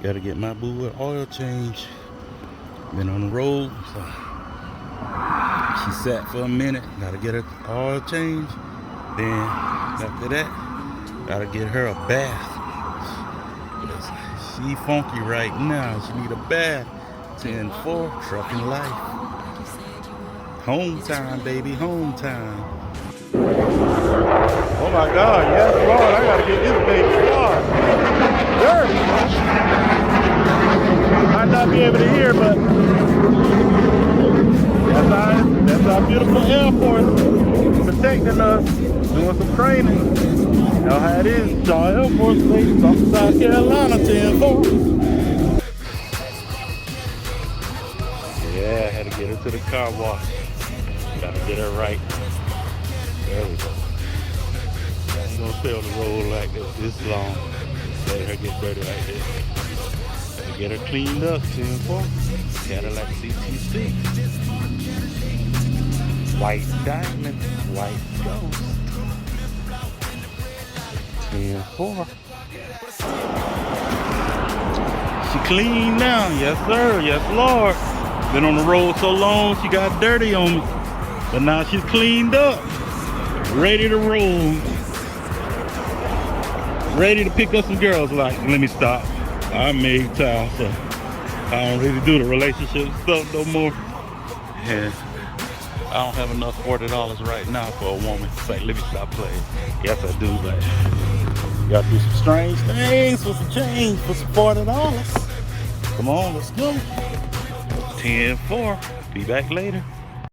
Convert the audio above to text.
Gotta get my boo an oil change. Been on the road, so she sat for a minute. Gotta get her oil change. Then after that, gotta get her a bath. She funky right now. She need a bath. 10-4, trucking life. Home time, baby, home time. Oh my God, yes, Lord, I gotta get this baby started. Dirty. Might not be able to hear, but that's our beautiful Air Force protecting us, doing some training. You know how it is, Shaw Air Force Base, off South Carolina, 10-4. Yeah, I had to get her to the car wash. Gotta get her right. There we go. I ain't gonna stay on the road like this long. Let her get dirty like this. Gotta get her cleaned up, 10-4. Cadillac CT6. White diamond, white ghost. 10-4. She clean now, yes sir, yes Lord. Been on the road so long, she got dirty on me. But now she's cleaned up, ready to roll. Ready to pick up some girls. Like, let me stop. I made time, so I don't really do the relationship stuff no more. And I don't have enough $40 right now for a woman. It's like, let me stop playing. Yes, I do, but you gotta do some strange things for some change, for some $40. Come on, let's go. 10-4. Be back later.